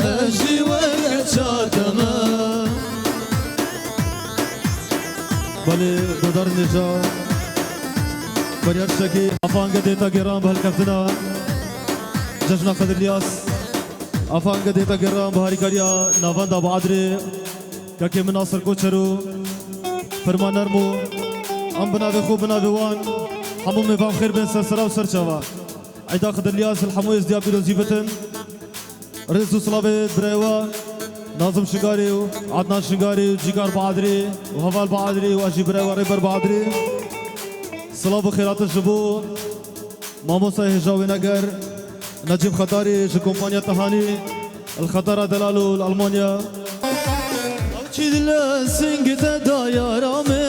أجي ورقتشاتما بله دودار نجا بريار شكي أفان قديتا قرام بهالكفتنا جشنا خضر الياس أفان قديتا قرام بهاري كاريا نافاندا بعدري كاكي من ناصر كوچرو فرمان نرمو أم بنا بخو بنا بوان حمو مفام خير بين سرسرا وسرچاوا عيدا خضر الياس الحمو يزديا بيروزي بتن رزو صلابت بريوا ناظم شنقاري وعدنان شنقاري وجيكار بعدري وهفال بعدري واجي بريوا ريبر بعدري صلاب خيرات الجبو ماموسا هجاوي نقر نجيب خطاري جو كومبانيا تهاني الخطارة دلالو الألمانيا أوشي دل سنجت دايا رامي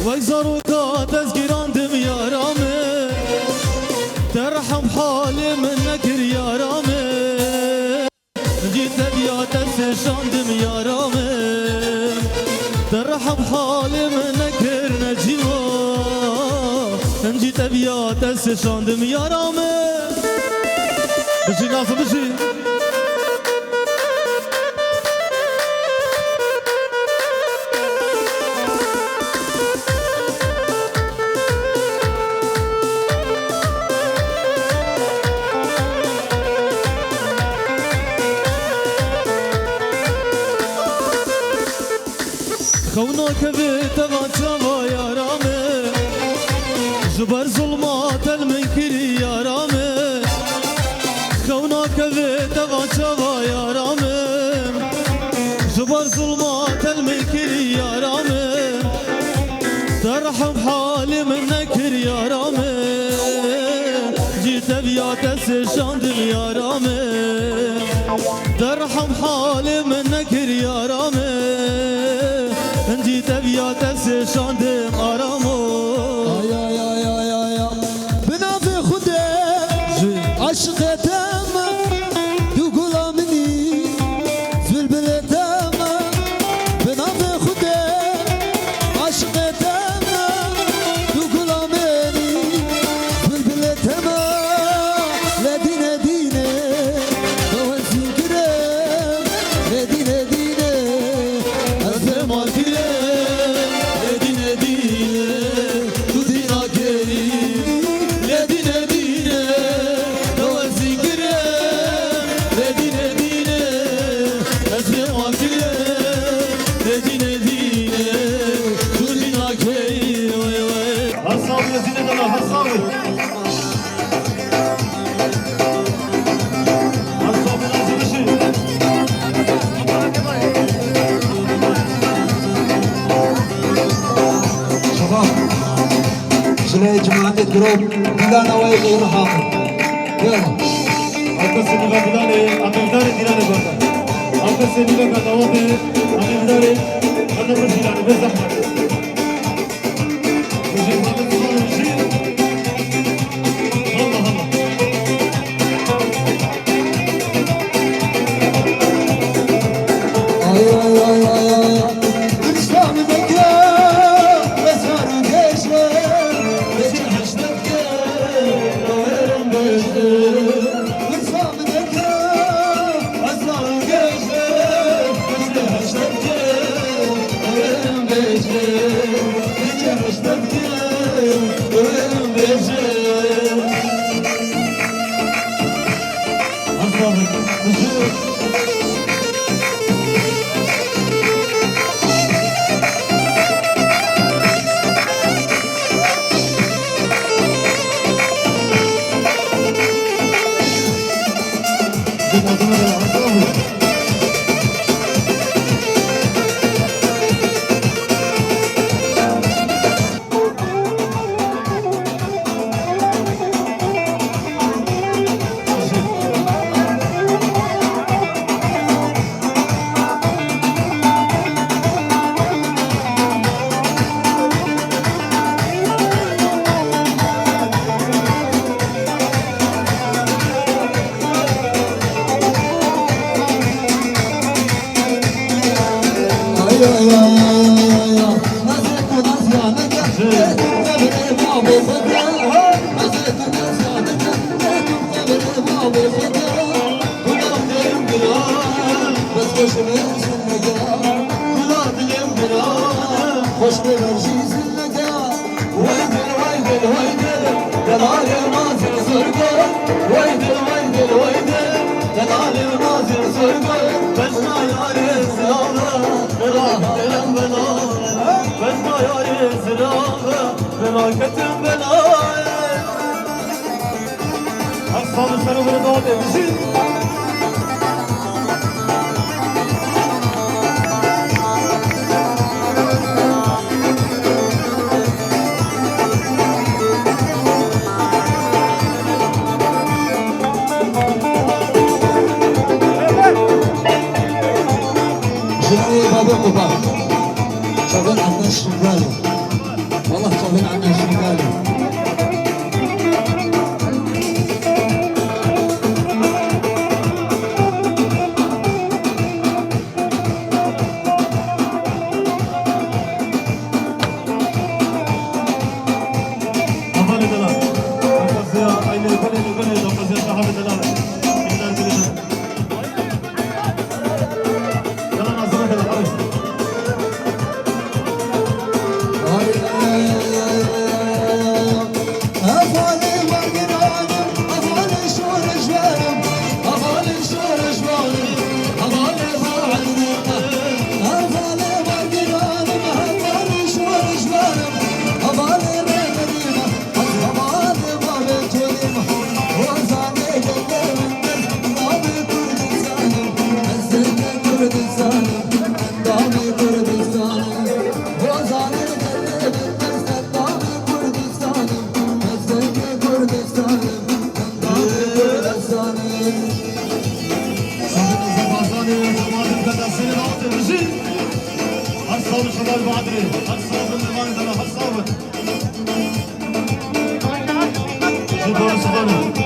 ويزارو كا تزجيران دم يا رامي ترحم حالي منك يا رامي جيت بيات سشاندم يا رامي ترحم حالي منك نجيما جيت بيات سشاندم يا رامي بجي ناصر بجي خوناك بيتبع جوا يا رامي جبر ظلمات المنكري يا رامي خوناك بيتبع جوا يا رامي جبر ظلمات المنكري يا رامي ترحم حالي منك يا رامي جيت بيات سشاندم يا رامي ترحم حالي منك يا رامي انجي تبيات سشاندم ارامو يا بنا في خدام عشقتام دو غلامني في البلدام بنا في خدام عشقتام دو غلامني في البلدام لا دين دينه هو الفكرة لا دين دينه أزمة جماعة جروب ديلانا ويقول رحمة يلا أكو سنيبا بداري أميرداري ديلانا بردا أكو سنيبا كنوابي أميرداري أنا برشيلاني بزحمة بجي محمد صالح بجي الله خوش برشی نگاه بلا دلم بلا خوش برشی نگاه ويدل ويدل ويدل دلال الناظر زرقاء ويدل ويدل ويدل دلال الناظر زرقاء بسنا ياري سلامة بلا دلم بلا بسنا ياري سلامة بلا كتم بلا أصحاب السنة برداد بشي بابا شغل عنا الشغالي والله شغل عنا الشغالي أفضل دلال أفضل أين البلد أفضل صاحب دلال أصحاب الشباب بعدري أصحاب النظام ده أصحاب شكرا شكرا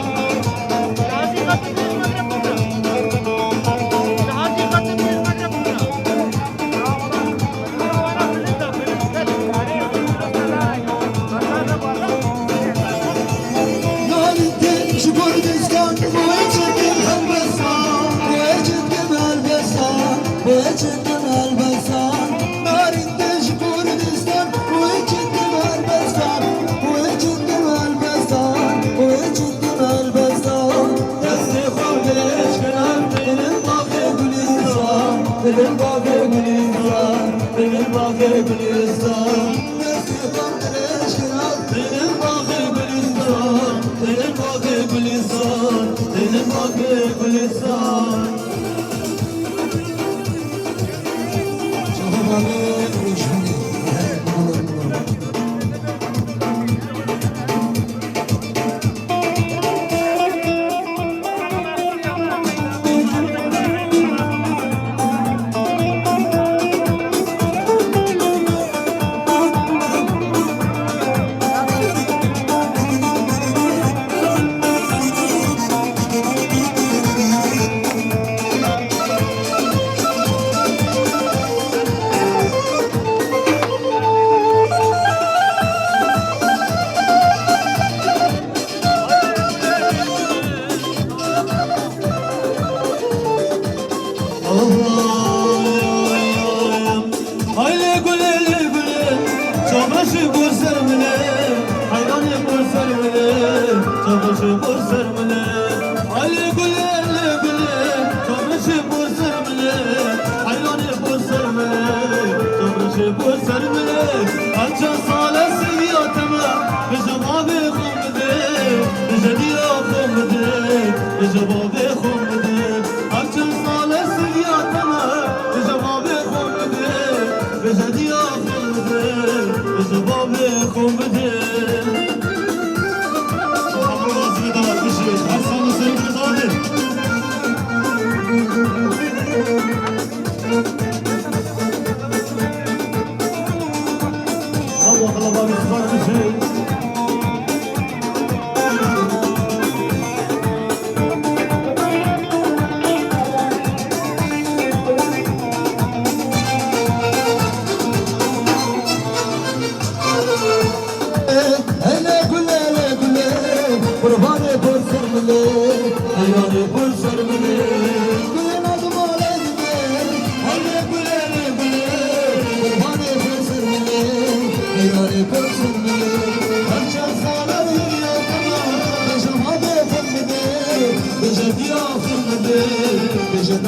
Benim bağır Gülistan, benim bağır Gülistan. Benim bağır Gülistan, benim bağır Gülistan, benim bağır Gülistan.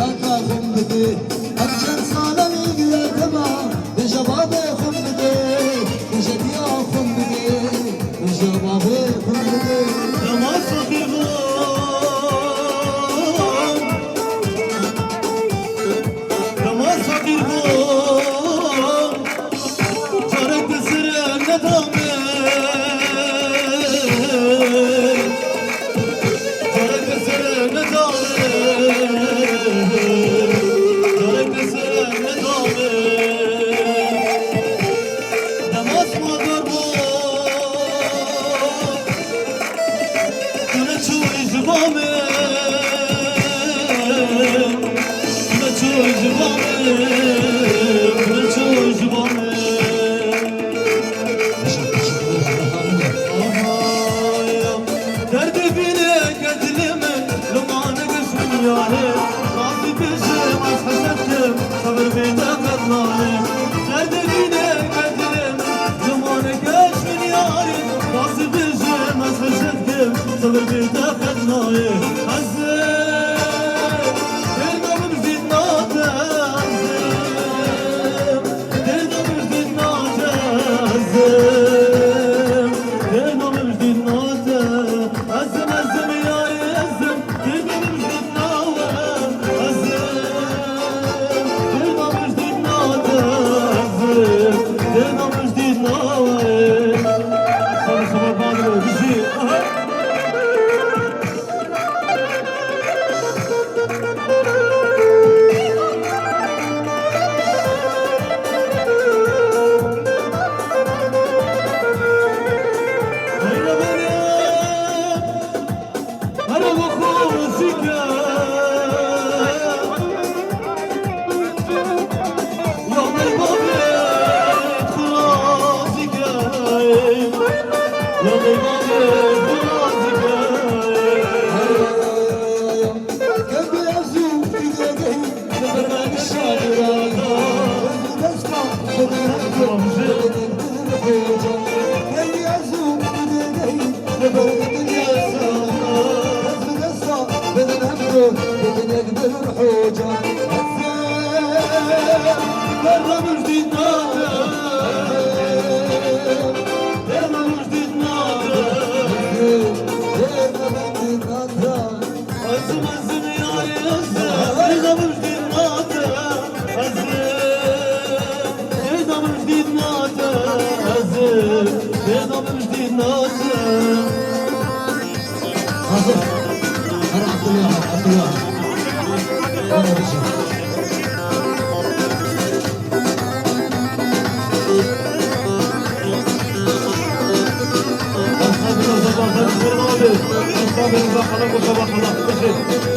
براکا خون بده هر چند ساله میگیره تمام به جواب خون بده به جدیا خون بده به جواب خون بده نماز فقیر بون چارک بسر ندامه چارک بسر ندامه چارک بسر ندامه نماز مادر بون کنه چوی جوامه کنه چوی جوامه کنه چوی جوامه درد بینه گدلمه لمانه قسم یاره قاضی بشم از حسدم صبر بیده قدلانه درد بینه گدلمه لمانه قسم یاره قاضی بشم از حسدم صبر بیده قدلانه عزم دردم زید ناده عزم دردم زید ناده عزم دردم زید ناده عزم عزم یای عزم دردم زید ناده عزم دردم زید ناده عزم دردم زید ناده سال خبر بادر بشی حاضر انا عبد الواحد عبد الواحد انا بشر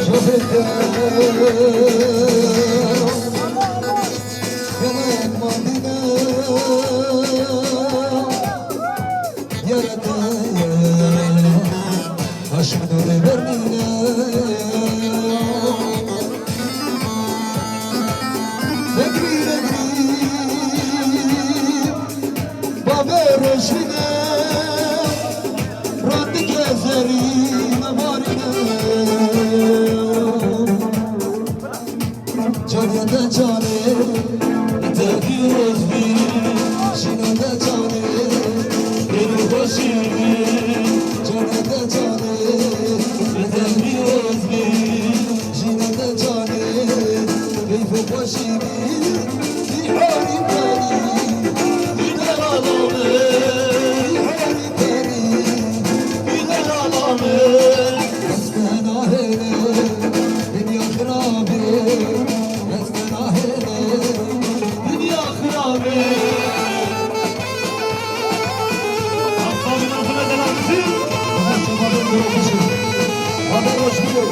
شوف كمان ماضينا يا ريتها عشقنا لبرنينا نجري نجري بابا رشدنا ردك يا زريم بارنا جاني دا جاني تاكي رزبي شنا دا جاني بينو باشيبي جانا دا جاني تاكي رزبي شنا دا جاني بينو باشيبي في حالي تاني في دلالامي في حالي تاني في دلالامي اسمنا هنا دنيا خرابي اسمنا هنا دنيا خرابي هذا مشكور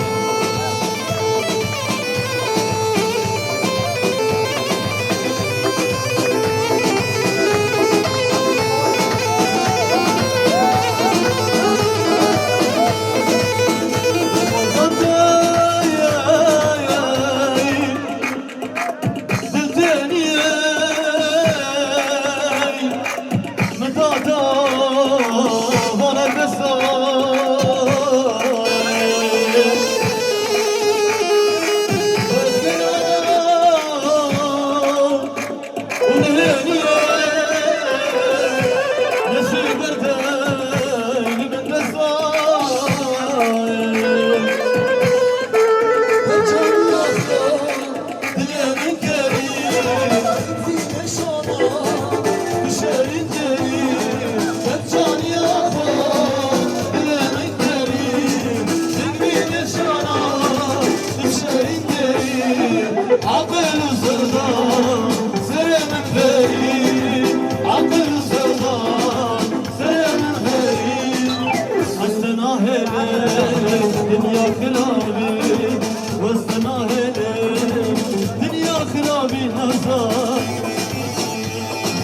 عقل وسلطان سري من غيري عقل وسلطان سري من غيري حسنا هلي دنيا خرابي وسنا هلي دنيا خرابي هزار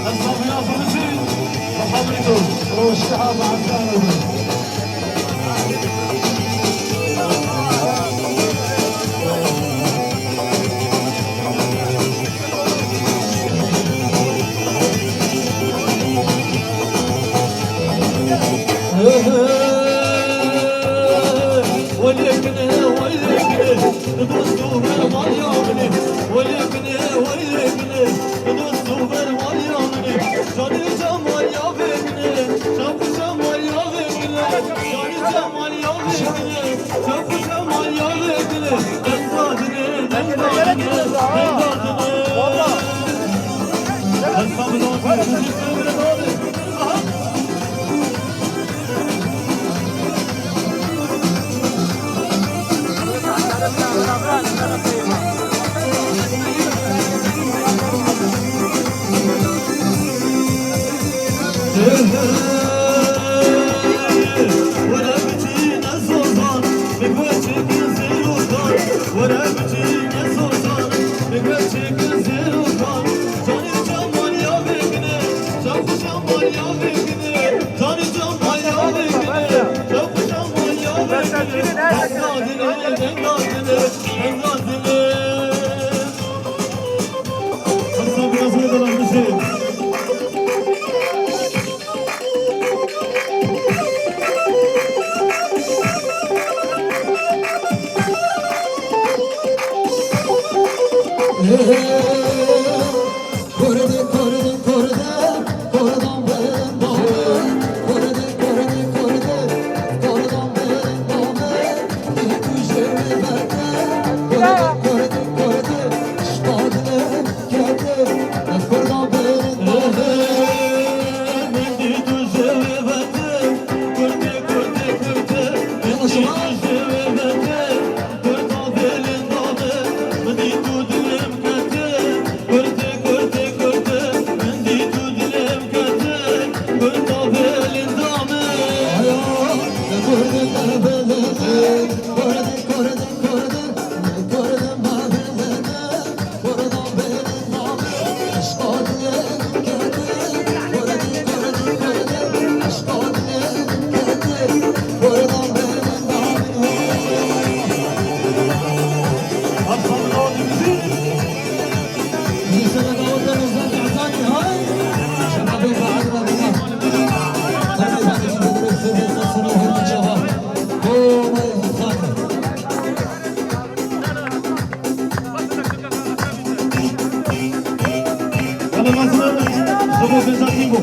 أصحاب يا فرسي محمدو روشها مع الثاني ولكن دوستو بالمليون ولكن دوستو بالمليون جاني جمال يا بيبني شوف جمال يا بيبني جاني جمال يا بيبني شوف جمال يا بيبني دندادني دندادني والله Allez, maintenant, je vais faire ça, Timbo.